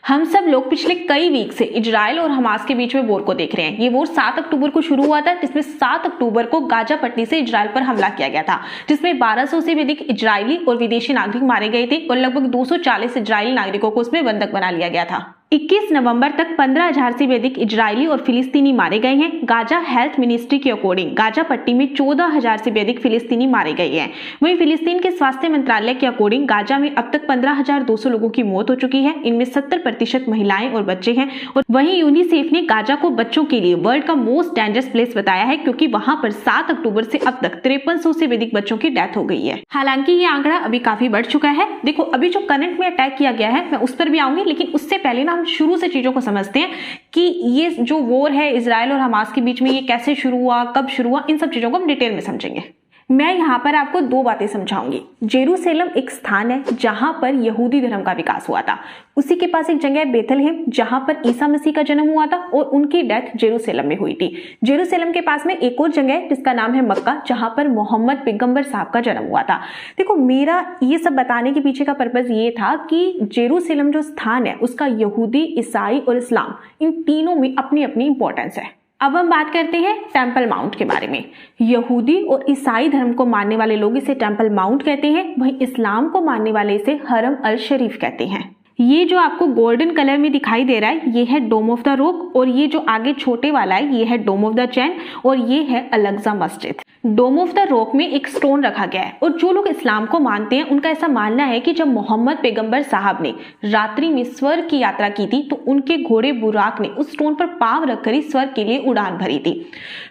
हम सब लोग पिछले कई वीक से इजराइल और हमास के बीच में वॉर को देख रहे हैं। ये वॉर 7 अक्टूबर को शुरू हुआ था, जिसमें 7 अक्टूबर को गाजा पट्टी से इजराइल पर हमला किया गया था, जिसमें 1200 से भी अधिक इजरायली और विदेशी नागरिक मारे गए थे और लगभग 240 इजरायली नागरिकों को उसमें बंधक बना लिया गया था। 21 नवंबर तक 15,000 से भी अधिक इजरायली और फिलिस्तीनी मारे गए हैं। गाजा हेल्थ मिनिस्ट्री के अकॉर्डिंग गाजा पट्टी में 14,000 से भी अधिक फिलिस्तीनी मारे गए हैं। वहीं फिलिस्तीन के स्वास्थ्य मंत्रालय के अकॉर्डिंग गाजा में अब तक 15,200 लोगों की मौत हो चुकी है। इनमें 70% महिलाएं और बच्चे हैं। और वहीं यूनिसेफ ने गाजा को बच्चों के लिए वर्ल्ड का मोस्ट डेंजरस प्लेस बताया है, क्योंकि वहां पर 7 अक्टूबर से अब तक 5300 से भी अधिक बच्चों की डेथ हो गई है। हालांकि ये आंकड़ा अभी काफी बढ़ चुका है। देखो, अभी जो करंट में अटैक किया गया है मैं उस पर भी आऊंगी, लेकिन उससे पहले ना हम शुरू से चीजों को समझते हैं कि ये जो वॉर है इजराइल और हमास के बीच में, ये कैसे शुरू हुआ, कब शुरू हुआ, इन सब चीजों को हम डिटेल में समझेंगे। मैं यहाँ पर आपको 2 बातें समझाऊंगी। जेरूशलेम एक स्थान है जहां पर यहूदी धर्म का विकास हुआ था। उसी के पास एक जगह है बेथलहेम, जहां पर ईसा मसीह का जन्म हुआ था और उनकी डेथ जेरूशलेम में हुई थी। जेरूशलेम के पास में एक और जगह है जिसका नाम है मक्का, जहां पर मोहम्मद पैगंबर साहब का जन्म हुआ था। देखो, मेरा ये सब बताने के पीछे का पर्पज ये था कि जेरूशलेम जो स्थान है उसका यहूदी, ईसाई और इस्लाम, इन तीनों में अपनी अपनी इंपॉर्टेंस है। अब हम बात करते हैं टेंपल माउंट के बारे में। यहूदी और ईसाई धर्म को मानने वाले लोग इसे टेंपल माउंट कहते हैं, वहीं इस्लाम को मानने वाले इसे हरम अल शरीफ कहते हैं। ये जो आपको गोल्डन कलर में दिखाई दे रहा है ये है डोम ऑफ द रॉक, और ये जो आगे छोटे वाला है ये है डोम ऑफ द चैन, और ये है अल-अक़सा मस्जिद। डोम ऑफ द रॉक में एक स्टोन रखा गया है, और जो लोग इस्लाम को मानते हैं उनका ऐसा मानना है कि जब मोहम्मद पैगंबर साहब ने रात्रि में स्वर्ग की यात्रा की थी तो उनके घोड़े बुराक ने उस स्टोन पर पांव रखकर ही स्वर्ग के लिए उड़ान भरी थी।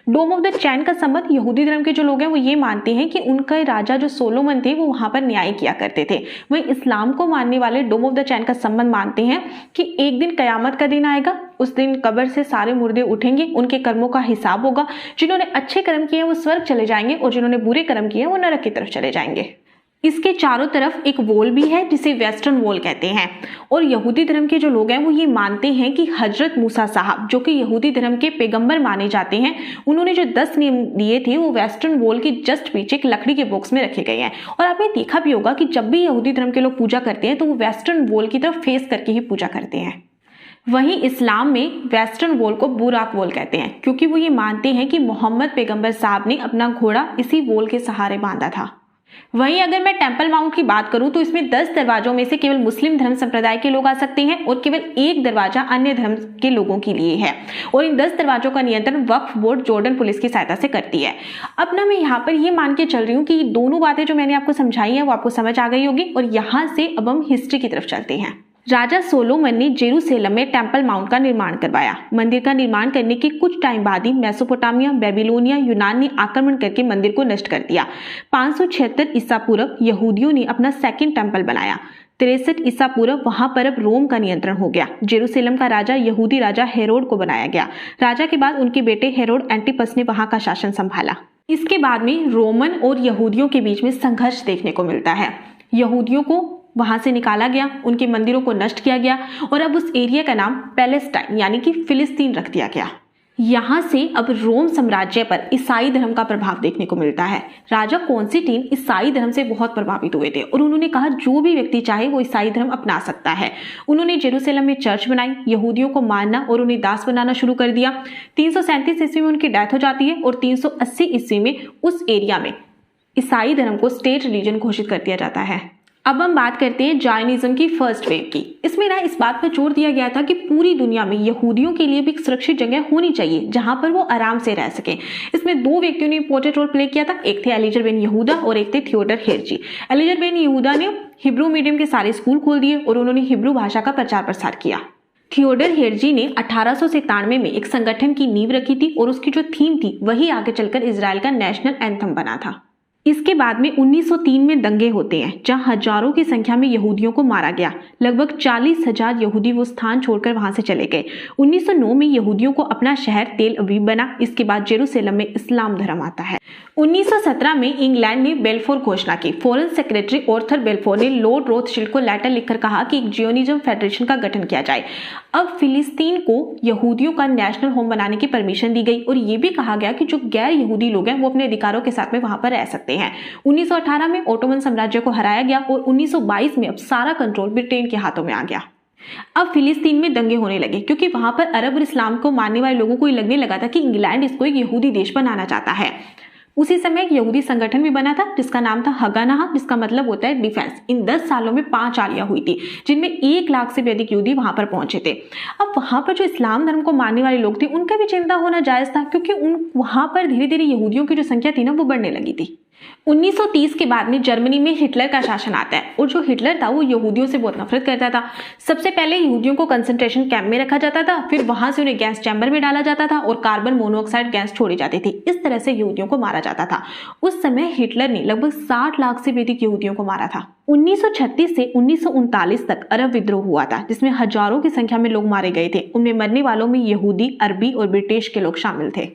डोम ऑफ द चैन का संबंध यहूदी धर्म के जो लोग हैं वो ये मानते हैं कि उनके राजा जो सोलोमन थे वो वहां पर न्याय किया करते थे। वहीं इस्लाम को मानने वाले डोम ऑफ द चैन का संबंध मानते हैं कि एक दिन कयामत का दिन आएगा, उस दिन कब्र से सारे मुर्दे उठेंगे, उनके कर्मों का हिसाब होगा। जिन्होंने अच्छे कर्म किए वो स्वर्ग चले जाएंगे और जिन्होंने बुरे कर्म किए वो नरक की तरफ चले जाएंगे। इसके चारों तरफ एक वॉल भी है जिसे वेस्टर्न वॉल कहते हैं। और यहूदी धर्म के जो लोग हैं वो ये मानते हैं कि हजरत मूसा साहब, जो कि यहूदी धर्म के पैगंबर माने जाते हैं, उन्होंने जो 10 नियम दिए थे वो वेस्टर्न वॉल के जस्ट पीछे एक लकड़ी के बॉक्स में रखे गए हैं। और आपने देखा भी होगा कि जब भी यहूदी धर्म के लोग पूजा करते हैं तो वो वेस्टर्न वॉल की तरफ फेस करके ही पूजा करते हैं। वहीं इस्लाम में वेस्टर्न वॉल को बुराक वॉल कहते हैं, क्योंकि वो ये मानते हैं कि मोहम्मद पैगंबर साहब ने अपना घोड़ा इसी वॉल के सहारे बांधा था। वहीं अगर मैं टेंपल माउंट की बात करूं तो इसमें 10 दरवाजों में से केवल मुस्लिम धर्म संप्रदाय के लोग आ सकते हैं और केवल एक दरवाजा अन्य धर्म के लोगों के लिए है। और इन 10 दरवाजों का नियंत्रण वक्फ बोर्ड जॉर्डन पुलिस की सहायता से करती है। अब ना मैं यहाँ पर ये मान के चल रही हूँ कि दोनों बातें जो मैंने आपको समझाई हैं वो आपको समझ आ गई होगी। और यहाँ से अब हम हिस्ट्री की तरफ चलते हैं। राजा सोलोमन ने जेरूशलेम में टेंपल माउंट का निर्माण करवाया। मंदिर का निर्माण करने के कुछ टाइम बाद ही मेसोपोटामिया, बेबीलोनिया, यूनान ने आक्रमण करके मंदिर को नष्ट कर दिया। 576 ईसा पूर्व यहूदियों ने अपना सेकंड टेंपल बनाया। 63 ईसा पूर्व वहां पर अब रोम का नियंत्रण हो गया। जेरूशलेम का राजा यहूदी राजा हेरोड को बनाया गया। राजा के बाद उनके बेटे हेरोड एंटिपस ने वहां का शासन संभाला। इसके बाद में रोमन और यहूदियों के बीच में संघर्ष देखने को मिलता है। यहूदियों को वहां से निकाला गया, उनके मंदिरों को नष्ट किया गया और अब उस एरिया का नाम पैलेस्टाइन यानी कि फिलिस्तीन रख दिया गया। यहां से अब रोम साम्राज्य पर ईसाई धर्म का प्रभाव देखने को मिलता है। राजा कॉन्स्टेंटाइन ईसाई धर्म से बहुत प्रभावित हुए थे और उन्होंने कहा जो भी व्यक्ति चाहे वो ईसाई धर्म अपना सकता है। उन्होंने जेरूशलेम में चर्च बनाई, यहूदियों को मारना और उन्हें दास बनाना शुरू कर दिया। 337 ईस्वी में उनकी डेथ हो जाती है और 380 ईस्वी में उस एरिया में ईसाई धर्म को स्टेट रिलीजन घोषित कर दिया जाता है। अब हम बात करते हैं जायनिज्म की फर्स्ट वेव की। इसमें ना इस बात पर जोर दिया गया था कि पूरी दुनिया में यहूदियों के लिए भी एक सुरक्षित जगह होनी चाहिए जहां पर वो आराम से रह सके। इसमें 2 व्यक्तियों ने इंपॉर्टेंट रोल प्ले किया था। एक थे एलिजर बेन यहूदा और एक थे थियोडर हेर्जी। एलिजर बेन यहूदा ने हिब्रू मीडियम के सारे स्कूल खोल दिए और उन्होंने हिब्रू भाषा का प्रचार प्रसार किया। थियोडर हेर्जी ने 1897 में एक संगठन की नींव रखी थी और उसकी जो थीम थी वही आगे चलकर इजराइल का नेशनल एंथम बना था। इसके बाद में 1903 में दंगे होते हैं जहां हजारों की संख्या में यहूदियों को मारा गया। लगभग 40,000 यहूदी वो स्थान छोड़कर वहां से चले गए। 1909 में यहूदियों को अपना शहर तेल अवीव बना। इसके बाद जेरूशलेम में इस्लाम धर्म आता है। 1917 में इंग्लैंड ने बेल्फोर घोषणा की। फॉरेन सेक्रेटरी ऑर्थर बेल्फोर ने लॉर्ड रोथशिल्ड को लेटर लिखकर कहा कि एक जियोनिज्म फेडरेशन का गठन किया जाए। अब फिलिस्तीन को यहूदियों का नेशनल होम बनाने की परमिशन दी गई और ये भी कहा गया कि जो गैर यहूदी लोग हैं वो अपने अधिकारों के साथ में वहां पर रह सकते हैं। 1918 में ओटोमन साम्राज्य को हराया गया और 1922 में अब सारा कंट्रोल ब्रिटेन के हाथों में आ गया। अब फिलिस्तीन में दंगे होने लगे क्योंकि वहां पर अरब और इस्लाम को मानने वाले लोगों को लगने लगा था कि इंग्लैंड इसको एक यहूदी देश बनाना चाहता है। उसी समय एक यहूदी संगठन भी बना था जिसका नाम था हगानाह, जिसका मतलब होता है डिफेंस। इन 10 सालों में 5 आलियां हुई थी जिनमें 1 लाख से भी अधिक यहूदी वहां पर पहुंचे थे। अब वहां पर जो इस्लाम धर्म को मानने वाले लोग थे उनका भी चिंता होना जायज था क्योंकि वहां पर धीरे धीरे यहूदियों की जो संख्या थी ना वो बढ़ने लगी थी। 1930 के बाद में जर्मनी में हिटलर का शासन आता है और जो हिटलर था वो यहूदियों से बहुत नफरत करता था। सबसे पहले यहूदियों को कंसंट्रेशन कैंप में रखा जाता था, फिर वहां से उन्हें गैस चैम्बर में डाला जाता था और कार्बन मोनोऑक्साइड गैस छोड़ी जाती थी। इस तरह से यहूदियों को मारा जाता था। उस समय हिटलर ने लगभग 60 लाख से भी अधिक यहूदियों को मारा था। 1936 से 1939 तक अरब विद्रोह हुआ था जिसमें हजारों की संख्या में लोग मारे गए थे। उनमें मरने वालों में यहूदी, अरबी और ब्रिटिश के लोग शामिल थे।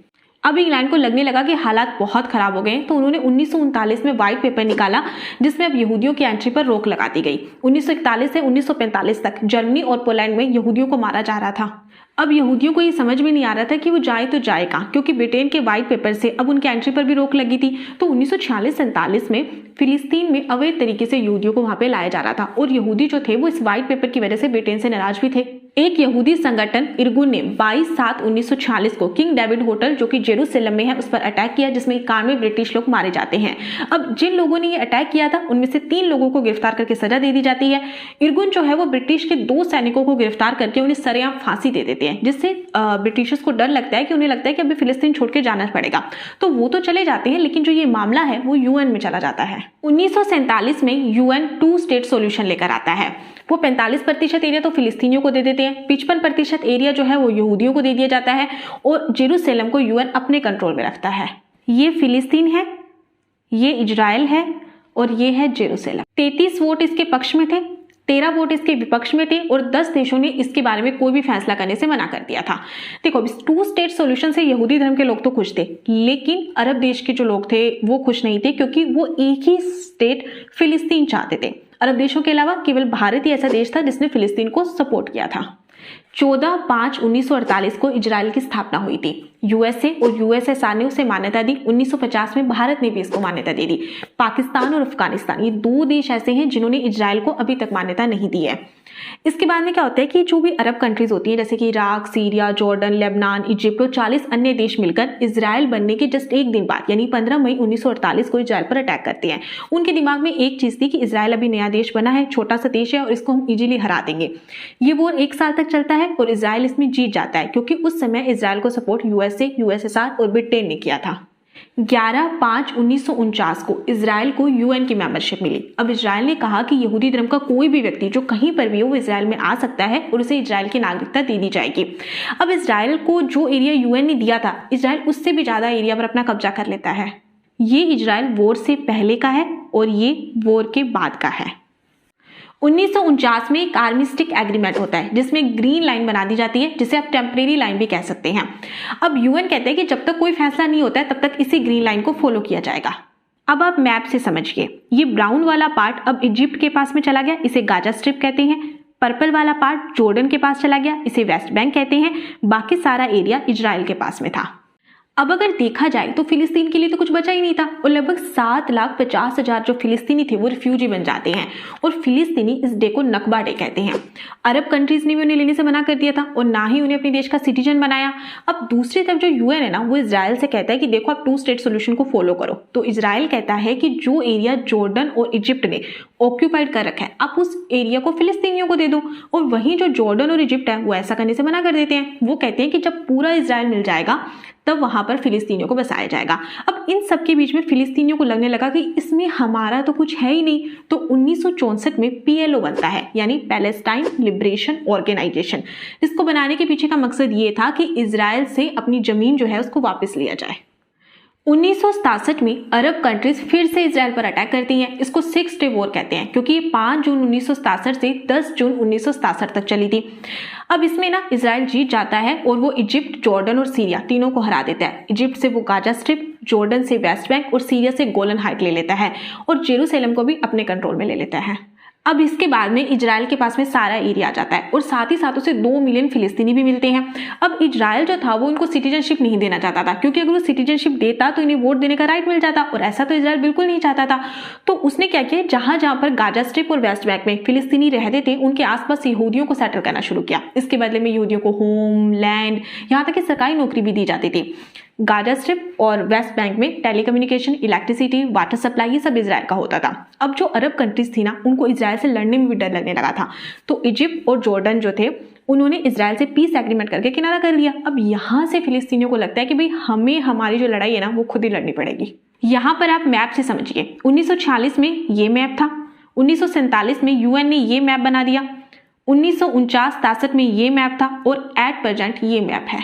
अब इंग्लैंड को लगने लगा कि हालात बहुत खराब हो गए तो उन्होंने 1939 में व्हाइट पेपर निकाला जिसमें अब यहूदियों की एंट्री पर रोक लगा दी गई। 1941 से 1945 तक जर्मनी और पोलैंड में यहूदियों को मारा जा रहा था। अब यहूदियों को ये समझ में नहीं आ रहा था कि वो जाए तो जाए कहाँ, क्योंकि ब्रिटेन के व्हाइट पेपर से अब उनके एंट्री पर भी रोक लगी थी। तो 1946-47 में फिलिस्तीन में अवैध तरीके से यहूदियों को वहां पे लाया जा रहा था और यहूदी जो थे वो इस व्हाइट पेपर की वजह से ब्रिटेन से नाराज भी थे। एक यहूदी संगठन इरगुन ने 22/7/1946 को किंग डेविड होटल जो कि जेरूसलम में है उस पर अटैक किया जिसमें 91 ब्रिटिश लोग मारे जाते हैं। अब जिन लोगों ने ये अटैक किया था उनमें से 3 लोगों को गिरफ्तार करके सजा दे दी जाती है। इरगुन जो है वो ब्रिटिश के 2 सैनिकों को गिरफ्तार करके उन्हें सरेआम फांसी दे देते हैं, जिससे ब्रिटिशर्स को डर लगता है कि उन्हें लगता है कि अभी फिलिस्तीन छोड़ के जाना पड़ेगा, तो वो तो चले जाते हैं लेकिन जो ये मामला है वो यूएन में चला जाता है। 1947 में यूएन 2 स्टेट सॉल्यूशन लेकर आता है। वो 45% एरिया तो फिलिस्तीनियों को दे देते हैं, 55% एरिया जो है वो यहूदियों को दे दिया जाता है और जेरूसलम को यूएन अपने कंट्रोल में रखता है। ये फिलिस्तीन है, ये इजराइल है और ये है जेरूसलम। 33 वोट इसके पक्ष में थे, 13 वोट इसके विपक्ष में थे और 10 देशों ने इसके बारे में कोई भी फैसला करने से मना कर दिया था। देखो, इस 2 स्टेट सॉल्यूशन से यहूदी धर्म के लोग तो खुश थे लेकिन अरब देश के जो लोग थे वो खुश नहीं थे क्योंकि वो एक ही स्टेट फिलिस्तीन चाहते थे। अरब देशों के अलावा केवल भारत ही ऐसा देश था जिसने फिलिस्तीन को सपोर्ट किया था। 14/5/1948 को इजराइल की स्थापना हुई थी। यूएसए और यूएसएसआर ने उसे मान्यता दी। 1950 में भारत ने भी इसको मान्यता दे दी। पाकिस्तान और अफगानिस्तान ये 2 देश ऐसे हैं जिन्होंने इजराइल को अभी तक मान्यता नहीं दी है। इसके बाद में क्या होता है कि जो भी अरब कंट्रीज होती हैं जैसे कि Iraq, Syria, Jordan, Lebanon, Egypt और 40 अन्य देश मिलकर इजराइल बनने के जस्ट एक दिन बाद यानी 15 मई 1948 को इजराइल पर अटैक करते हैं। उनके दिमाग में एक चीज थी कि इजराइल अभी नया देश बना है, छोटा सा देश है और इसको हम इजीली हरा देंगे। ये वॉर 1 साल तक चलता है और इजराइल इसमें जीत जाता है क्योंकि उस समय इजराइल को सपोर्ट यूएसए, यूएसएसआर और ब्रिटेन ने किया था। 11/5/1949 को इजराइल को यूएन की मेंबरशिप मिली। अब इजराइल ने कहा कि यहूदी धर्म का कोई भी व्यक्ति जो कहीं पर भी हो वो इजराइल में आ सकता है और उसे इजराइल की नागरिकता दे दी जाएगी। अब इजराइल को जो एरिया यूएन ने दिया था इजराइल उससे भी ज्यादा एरिया पर अपना कब्जा कर लेता है। ये इजराइल वॉर से पहले का है और ये वॉर के बाद का है। 1949 में एक आर्मिस्टिक एग्रीमेंट होता है जिसमें ग्रीन लाइन बना दी जाती है जिसे आप टेम्परेरी लाइन भी कह सकते हैं। अब यूएन कहते हैं कि जब तक कोई फैसला नहीं होता है तब तक इसी ग्रीन लाइन को फॉलो किया जाएगा। अब आप मैप से समझिए, ये ब्राउन वाला पार्ट अब इजिप्ट के पास में चला गया, इसे गाजा स्ट्रिप कहते हैं। पर्पल वाला पार्ट जॉर्डन के पास चला गया, इसे वेस्ट बैंक कहते हैं। बाकी सारा एरिया इजराइल के पास में था। अब अगर देखा जाए तो फिलिस्तीन के लिए तो कुछ बचा ही नहीं था और लगभग 7,50,000 जो फिलिस्तीनी थे वो रिफ्यूजी बन जाते हैं और फिलिस्तीनी इस डे को नकबा डे कहते हैं। अरब कंट्रीज ने भी उन्हें लेने से मना कर दिया था और ना ही उन्हें अपने देश का सिटीजन बनाया। अब दूसरी तरफ जो यूएन है ना वो इजराइल से कहता है कि देखो आप 2 स्टेट सोल्यूशन को फॉलो करो। तो इजराइल कहता है कि जो एरिया जॉर्डन और इजिप्ट ने ऑक्यूपाइड कर रखा है आप उस एरिया को फिलिस्तीनियों को दे दो। और वहीं जो जॉर्डन और इजिप्ट है वो ऐसा करने से मना कर देते हैं। वो कहते हैं कि जब पूरा इजराइल मिल जाएगा तब वहां पर फिलिस्तीनियों को बसाया जाएगा। अब इन सब के बीच में फिलिस्तीनियों को लगने लगा कि इसमें हमारा तो कुछ है ही नहीं। तो 1964 में पीएलओ बनता है यानी पैलेस्टाइन लिबरेशन ऑर्गेनाइजेशन। इसको बनाने के पीछे का मकसद ये था कि इजराइल से अपनी जमीन जो है उसको वापस लिया जाए। 1967 में अरब कंट्रीज फिर से इजराइल पर अटैक करती हैं। इसको 6 डे वॉर कहते हैं क्योंकि ये 5 जून 1967 से 10 जून 1967 तक चली थी। अब इसमें ना इजराइल जीत जाता है और वो इजिप्ट, जॉर्डन और सीरिया तीनों को हरा देता है। इजिप्ट से वो गाजा स्ट्रिप, जॉर्डन से वेस्ट बैंक और सीरिया से गोलन हाइट ले लेता है और जेरूसलम को भी अपने कंट्रोल में ले लेता है। अब इसके बाद में इजराइल के पास में सारा एरिया आ जाता है और साथ ही साथ उसे 2 मिलियन फिलिस्तीनी भी मिलते हैं। अब इजराइल जो था वो उनको सिटीजनशिप नहीं देना चाहता था, क्योंकि अगर वो सिटीजनशिप देता तो इन्हें वोट देने का राइट मिल जाता, और ऐसा तो इजराइल बिल्कुल नहीं चाहता था। तो उसने क्या किया, जहां जहां पर गाजा स्ट्रिप और वेस्ट बैंक में फिलिस्तीनी रहते थे उनके आसपास यहूदियों को सेटल करना शुरू किया। इसके बदले में यहूदियों को होम, लैंड, यहाँ तक कि सरकारी नौकरी भी दी जाती थी। गाजा स्ट्रिप और वेस्ट बैंक में टेलीकम्युनिकेशन, इलेक्ट्रिसिटी, वाटर सप्लाई, ये सब इजराइल का होता था। अब जो अरब कंट्रीज थी ना, उनको इजराइल से लड़ने में भी डर लगने लगा था। तो इजिप्ट और जॉर्डन जो थे उन्होंने इजराइल से पीस एग्रीमेंट करके किनारा कर लिया। अब यहाँ से फिलिस्तीनियों को लगता है कि भाई हमें हमारी जो लड़ाई है ना वो खुद ही लड़नी पड़ेगी। यहाँ पर आप मैप से समझिए, 1946 में ये मैप था, 1947 में यूएन ने ये मैप बना दिया, 1949-63 में ये मैप था, और एट प्रेजेंट ये मैप है।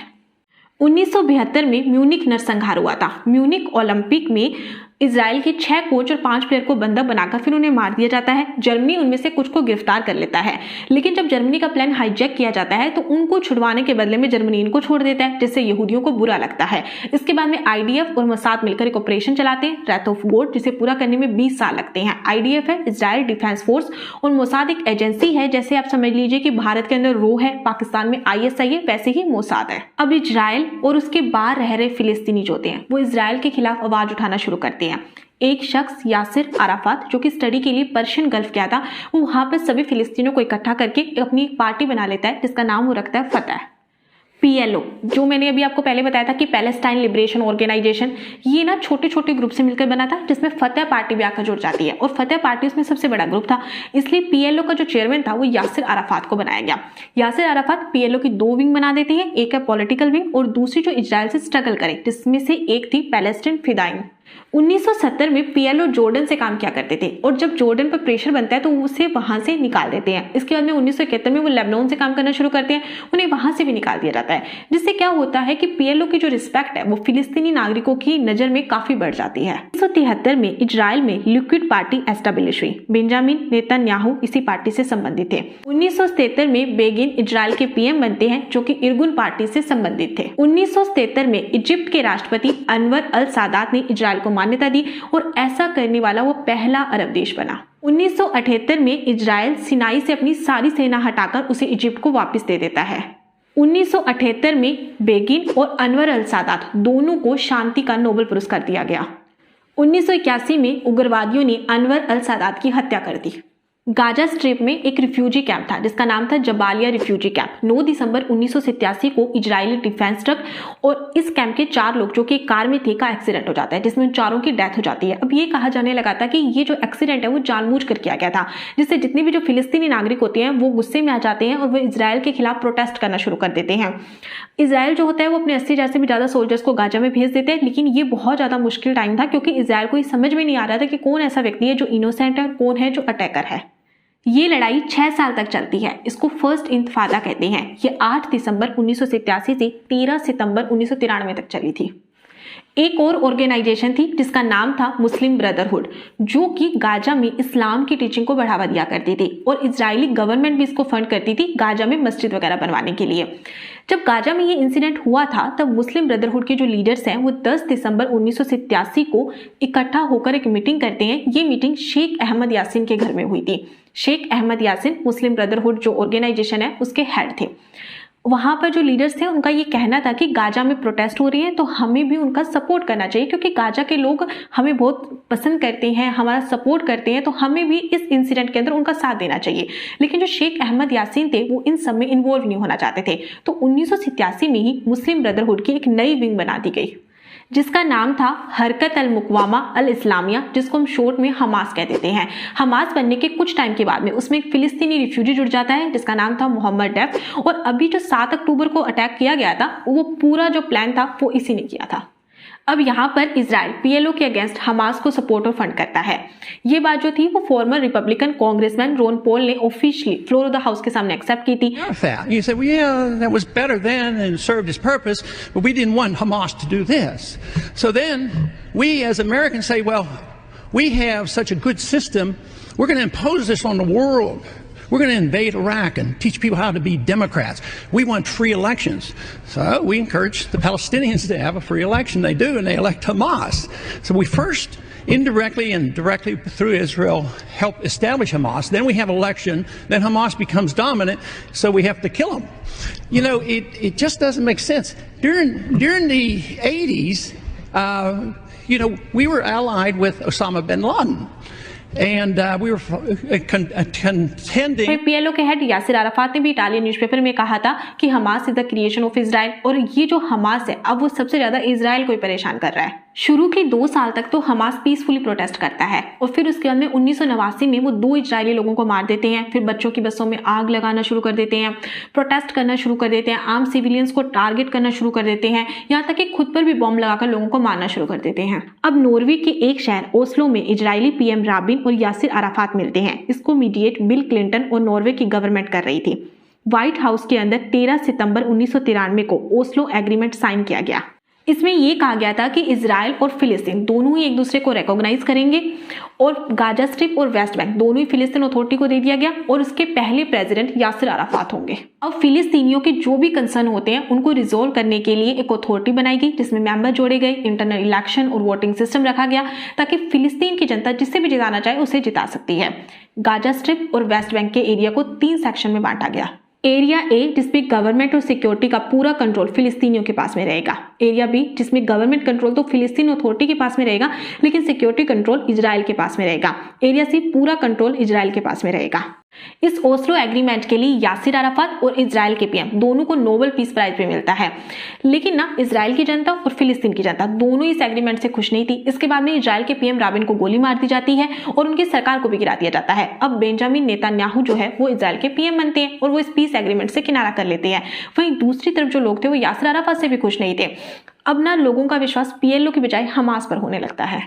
1972 में म्यूनिक नरसंहार हुआ था। म्यूनिक ओलंपिक में इजराइल के 6 कोच और 5 प्लेयर को बंधक बनाकर फिर उन्हें मार दिया जाता है। जर्मनी उनमें से कुछ को गिरफ्तार कर लेता है, लेकिन जब जर्मनी का प्लान हाईजैक किया जाता है तो उनको छुड़वाने के बदले में जर्मनी इनको छोड़ देता है, जिससे यहूदियों को बुरा लगता है। इसके बाद में आईडीएफ और मोसाद मिलकर एक ऑपरेशन चलाते हैं, रैथ ऑफ गॉड, जिसे पूरा करने में 20 साल लगते हैं। आईडीएफ है इजराइल डिफेंस फोर्स और मोसाद एक एजेंसी है, जैसे आप समझ लीजिए कि भारत के अंदर रो है, पाकिस्तान में आईएसआई है, वैसे ही मोसाद है। अब इजराइल और उसके बाहर रह रहे फिलिस्तीनी जो होते हैं वो इजराइल के खिलाफ आवाज उठाना शुरू करते हैं। एक शख्स यासिर अराफात जो कि स्टडी के लिए पर्शियन गल्फ गया था, वो वहां पर सभी फिलिस्तीनों को इकट्ठा करके अपनी एक पार्टी बना लेता है, जिसका नाम वो रखता है फतह। पीएलओ, जो मैंने अभी आपको पहले बताया था कि पैलेस्टाइन लिबरेशन ऑर्गेनाइजेशन, ये ना छोटे छोटे ग्रुप से मिलकर बना था, जिसमें फतह पार्टी भी आकर जुड़ जाती है, और फतह पार्टी उसमें सबसे बड़ा ग्रुप था। इसलिए पीएलओ का जो चेयरमैन था वो यासिर अराफात को बनाया गया। यासिर अराफात पीएलओ की 2 विंग बना देते हैं, एक है पॉलिटिकल विंग और दूसरी जो इजराइल से स्ट्रगल करे, जिसमें से एक थी पैलेस्टाइन फिदाइन। 1970 में पीएलओ जॉर्डन से काम किया करते थे, और जब जॉर्डन पर प्रेशर बनता है तो उसे वहां से निकाल देते हैं। इसके बाद में 1971 में वो लेबनान से काम करना शुरू करते हैं, उन्हें वहां से भी निकाल दिया जाता है, जिससे क्या होता है कि पीएलओ की जो रिस्पेक्ट है वो फिलिस्तीनी नागरिकों की नजर में काफी बढ़ जाती है। 1973 में इजराइल में लिक्विड पार्टी एस्टेब्लिश हुई। बेंजामिन नेतन्याहू इसी पार्टी से संबंधित थे। 1973 में बेगिन इजराइल के पीएम बनते हैं, जो कि इरगुन पार्टी से संबंधित थे। 1973 में इजिप्ट के राष्ट्रपति अनवर अल सादात ने इजराइल को मान्यता दी, और ऐसा करने वाला वो पहला अरब देश बना। 1978 में इजराइल सिनाई से अपनी सारी सेना हटाकर उसे इजिप्ट को वापस दे देता है। 1978 में बेगिन और अनवर अल सादात दोनों को शांति का नोबेल पुरस्कार दिया गया। 1981 में उग्रवादियों ने अनवर अल सादात की हत्या कर दी। गाजा स्ट्रिप में एक रिफ्यूजी कैंप था जिसका नाम था जबालिया रिफ्यूजी कैंप। 9 दिसंबर 1987 को इजरायली डिफेंस ट्रक और इस कैंप के 4 लोग जो कि कार में थे का एक्सीडेंट हो जाता है, जिसमें उन चारों की डेथ हो जाती है। अब ये कहा जाने लगा था कि ये जो एक्सीडेंट है वो जानबूझकर किया गया था, जिससे जितने भी जो फिलिस्तीनी नागरिक होते हैं वो गुस्से में आ जाते हैं और वो इजराइल के खिलाफ प्रोटेस्ट करना शुरू कर देते हैं। इजराइल जो होता है वो अपने 80,000 से भी ज्यादा सोल्जर्स को गाजा में भेज देते हैं, लेकिन ये बहुत ज्यादा मुश्किल टाइम था क्योंकि इजराइल को ये समझ में नहीं आ रहा था कि कौन ऐसा व्यक्ति है जो इनोसेंट है और कौन है जो अटैकर है। ये लड़ाई 6 साल तक चलती है। इसको फर्स्ट इंतफादा कहते हैं। ये 8 दिसंबर 1987 से 13 सितंबर 1993 तक चली थी। एक और ऑर्गेनाइजेशन थी जिसका नाम था मुस्लिम ब्रदरहुड, जो कि गाजा में इस्लाम की टीचिंग को बढ़ावा दिया करती थी और इजरायली गवर्नमेंट भी इसको फंड करती थी गाजा में मस्जिद वगैरह बनवाने के लिए। जब गाजा में ये इंसिडेंट हुआ था तब मुस्लिम ब्रदरहुड के जो लीडर्स हैं वो 10 दिसंबर 1987 को इकट्ठा होकर एक मीटिंग करते हैं। ये मीटिंग शेख अहमद यासीन के घर में हुई थी। शेख अहमद यासीन मुस्लिम ब्रदरहुड जो ऑर्गेनाइजेशन है उसके हेड थे। वहां पर जो लीडर्स थे उनका ये कहना था कि गाजा में प्रोटेस्ट हो रही है तो हमें भी उनका सपोर्ट करना चाहिए, क्योंकि गाजा के लोग हमें बहुत पसंद करते हैं, हमारा सपोर्ट करते हैं, तो हमें भी इस इंसिडेंट के अंदर उनका साथ देना चाहिए। लेकिन जो शेख अहमद यासीन थे वो इन सब में इन्वॉल्व नहीं होना चाहते थे। तो 1987 में ही मुस्लिम ब्रदरहुड की एक नई विंग बना दी गई जिसका नाम था हरकत अल मुकवामा अल इस्लामिया, जिसको हम शॉर्ट में हमास कह देते हैं। हमास बनने के कुछ टाइम के बाद में उसमें एक फिलिस्तीनी रिफ्यूजी जुड़ जाता है जिसका नाम था मोहम्मद डेफ। और अभी जो 7 अक्टूबर को अटैक किया गया था वो पूरा जो प्लान था वो इसी ने किया था। अब यहाँ पर इजराइल पीएलओ के अगेंस्ट हमास को सपोर्ट और फंड करता है। ये बात जो थी वो former Republican congressman Ron Paul ने officially floor of the house के सामने एक्सेप्ट की थी। You said, well, yeah, that was better then and served its purpose, but we didn't want Hamas to do this. So then we as Americans say, well, we have such a good system, we're going to impose this on the world. We're going to invade Iraq and teach people how to be Democrats. We want free elections. So we encourage the Palestinians to have a free election. They do, and they elect Hamas. So we first indirectly and directly through Israel help establish Hamas. Then we have election. Then Hamas becomes dominant, so we have to kill them. You know, it just doesn't make sense. During the 80s, you know, we were allied with Osama bin Laden. And we were contending. PLO के head Yasser Arafat ने भी Italian newspaper में कहा था कि Hamas is the creation of Israel, और ये जो हमास है अब वो सबसे ज्यादा इजराइल को ही परेशान कर रहा है। शुरू के 2 साल तक तो हमास पीसफुली प्रोटेस्ट करता है और फिर उसके बाद में 1989 में वो 2 इजरायली लोगों को मार देते हैं, फिर बच्चों की बसों में आग लगाना शुरू कर देते हैं, प्रोटेस्ट करना शुरू कर देते हैं, आम सिविलियंस को टारगेट करना शुरू कर देते हैं, यहाँ तक कि खुद पर भी बॉम्ब लगाकर लोगों को मारना शुरू कर देते हैं। अब नॉर्वे के एक शहर ओस्लो में इजरायली पीएम राबिन और यासिर अराफात मिलते हैं। इसको मीडिएट बिल क्लिंटन और नॉर्वे की गवर्नमेंट कर रही थी। व्हाइट हाउस के अंदर 13 सितंबर 1993 को ओस्लो एग्रीमेंट साइन किया गया। इसमें यह कहा गया था कि इजराइल और फिलिस्तीन दोनों ही एक दूसरे को रिकॉग्नाइज करेंगे और गाजा स्ट्रिप और वेस्ट बैंक दोनों ही फिलिस्तीन अथॉरिटी को दे दिया गया और उसके पहले प्रेसिडेंट यासिर अराफात होंगे। अब फिलिस्तीनियों के जो भी कंसर्न होते हैं उनको रिजोल्व करने के लिए एक अथॉरिटी बनाई गई जिसमें मेंबर जोड़े गए, इंटरनल इलेक्शन और वोटिंग सिस्टम रखा गया ताकि फिलिस्तीन की जनता जिससे भी जिताना चाहे उसे जिता सकती है। गाजा स्ट्रिप और वेस्ट बैंक के एरिया को 3 सेक्शन में बांटा गया। एरिया ए जिसमें गवर्नमेंट और सिक्योरिटी का पूरा कंट्रोल फिलिस्तीनियों के पास में रहेगा। एरिया बी जिसमें गवर्नमेंट कंट्रोल तो फिलिस्तीन अथॉरिटी के पास में रहेगा लेकिन सिक्योरिटी कंट्रोल इजराइल के पास में रहेगा। एरिया सी पूरा कंट्रोल इजराइल के पास में रहेगा। इस ओस्लो एग्रीमेंट के लिए यासिर अराफात और इजराइल के पीएम दोनों को नोबेल पीस प्राइज भी मिलता है, लेकिन ना इजराइल की जनता और फिलिस्तीन की जनता दोनों इस एग्रीमेंट से खुश नहीं थी। इसके बाद में इजराइल के पीएम राबिन को गोली मार दी जाती है और उनकी सरकार को भी गिरा दिया जाता है। अब बेंजामिन नेतन्याहू जो है वो इजराइल के पीएम बनते हैं और वो इस पीस एग्रीमेंट से किनारा कर लेते हैं। वहीं दूसरी तरफ जो लोग थे वो यासिर अराफात से भी खुश नहीं थे। अब ना लोगों का विश्वास पीएलओ की बजाय हमास पर होने लगता है।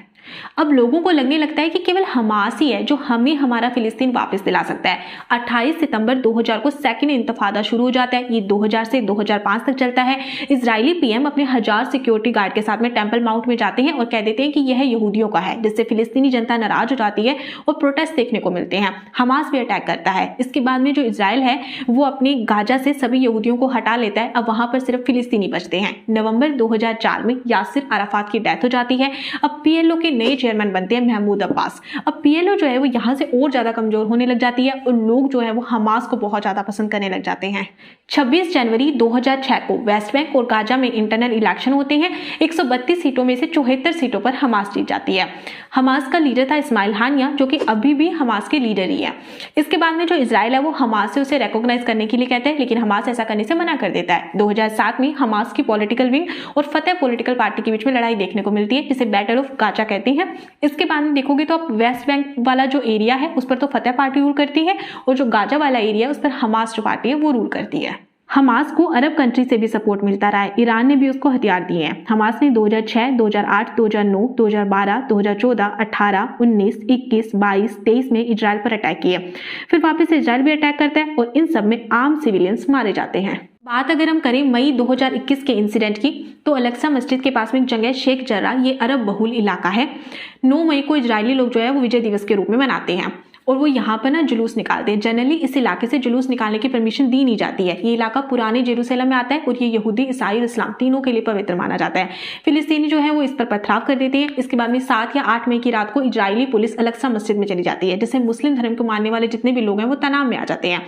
अब लोगों को लगने लगता है कि केवल हमास ही है जो हमें हमारा फिलिस्तीन वापस दिला सकता है। 28 सितंबर 2000 को सेकेंड इंतफादा शुरू हो जाता है। ये 2000 से 2005 तक चलता है। इजरायली पीएम अपने 1000 सिक्योरिटी गार्ड के साथ में टेंपल माउंट में जाते हैं और कह देते हैं कि यह यहूदियों का है, जिससे फिलिस्तीनी जनता नाराज हो जाती है और प्रोटेस्ट देखने को मिलते हैं। हमास भी अटैक करता है। इसके बाद में जो इजराइल है वो अपने गाजा से सभी यहूदियों को हटा लेता है। अब वहां पर सिर्फ फिलिस्तीनी बचते हैं। नवंबर 2004 में यासिर अराफात की डेथ हो जाती है। अब पीएलओ के नए चेयरमैन बनते हैं महमूद अब्बास। अब पीएलओ जो है वो यहां से और ज्यादा कमजोर होने लग जाती है और लोग जो है वो हमास को बहुत ज्यादा पसंद करने लग जाते हैं। 26 जनवरी 2006 को वेस्ट बैंक और गाजा में इंटरनल इलेक्शन होते हैं। 132 सीटों में से 74 सीटों पर हमास जीत जाती है। हमास का लीडर था इस्माइल हानिया जो कि अभी भी हमास के लीडर ही है। इसके बाद में जो इजराइल है वो हमास से उसे रिकॉग्नाइज करने के लिए कहता है, लेकिन हमास ऐसा करने से मना कर देता है। 2007 में हमास की पॉलिटिकल विंग और फतेह पॉलिटिकल पार्टी के बीच में लड़ाई देखने को मिलती है जिसे बैटल ऑफ गाजा कहते हैं। इसके बाद में देखोगे तो अब वेस्ट बैंक वाला जो एरिया है उस पर तो फतेह पार्टी रूल करती है और जो गाजा वाला एरिया है उस पर हमास जो पार्टी है वो रूल करती है। हमास को अरब कंट्री से भी सपोर्ट मिलता रहा है। ईरान ने भी उसको हथियार दिए हैं। हमास ने 2006, 2008, 2009, 2012, 2014, 18, 19, 21, 22, 23 में इजराइल पर अटैक किए। फिर वापस इजराइल भी अटैक करता है और इन सब में आम सिविलियंस मारे जाते हैं। बात अगर हम करें मई 2021 के इंसिडेंट की तो अलेक्सा मस्जिद के पास में एक जगह है शेख जर्रा, ये अरब बहुल इलाका है। 9 मई को इजरायली लोग जो है वो विजय दिवस के रूप में मनाते हैं और वो यहाँ पर ना जुलूस निकालते हैं। जनरली इस इलाके से जुलूस निकालने की परमिशन दी नहीं जाती है। ये इलाका पुराने जेरूसलम में आता है और ये यहूदी, ईसाई, इस्लाम तीनों के लिए पवित्र माना जाता है। फिलिस्तीनी जो है वो इस पर पथराव कर देते हैं। इसके बाद में 7 या 8 मई की रात को इजरायली पुलिस अलेक्सा मस्जिद में चली जाती है, जिससे मुस्लिम धर्म को मानने वाले जितने भी लोग हैं वो तनाव में आ जाते हैं।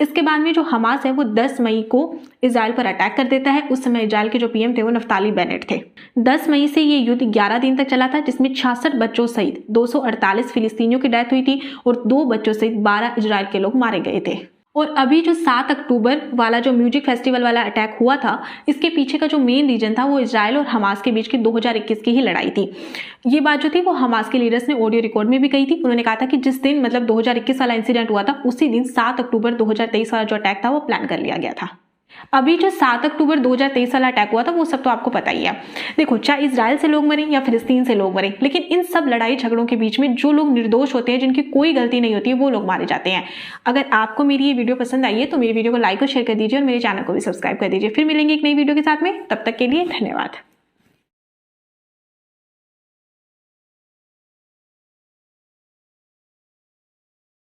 इसके बाद में जो हमास है वो 10 मई को इजराइल पर अटैक कर देता है। उस समय इजराइल के जो पीएम थे वो नफ्ताली बेनेट थे। 10 मई से ये युद्ध 11 दिन तक चला था, जिसमें 66 बच्चों सहित 248 फिलिस्तीनियों की डेथ हुई थी और 2 बच्चों सहित 12 इजराइल के लोग मारे गए थे। और अभी जो 7 अक्टूबर वाला जो म्यूजिक फेस्टिवल वाला अटैक हुआ था, इसके पीछे का जो मेन रीजन था वो इजराइल और हमास के बीच की 2021 की ही लड़ाई थी। ये बात जो थी वो हमास के लीडर्स ने ऑडियो रिकॉर्ड में भी कही थी। उन्होंने कहा था कि जिस दिन मतलब 2021 वाला इंसिडेंट हुआ था उसी दिन 7 अक्टूबर 2023 वाला जो अटैक था वो प्लान कर लिया गया था। अभी जो 7 अक्टूबर 2023 वाला अटैक हुआ था वो सब तो आपको पता ही है। देखो, चाहे इजराइल से लोग मरे या फिलिस्तीन से लोग मरे, लेकिन इन सब लड़ाई झगड़ों के बीच में जो लोग निर्दोष होते हैं, जिनकी कोई गलती नहीं होती है, वो लोग मारे जाते हैं। अगर आपको मेरी ये वीडियो पसंद आई है तो मेरी वीडियो को लाइक और शेयर कर दीजिए और मेरे चैनल को भी सब्सक्राइब कर दीजिए। फिर मिलेंगे एक नई वीडियो के साथ में, तब तक के लिए धन्यवाद।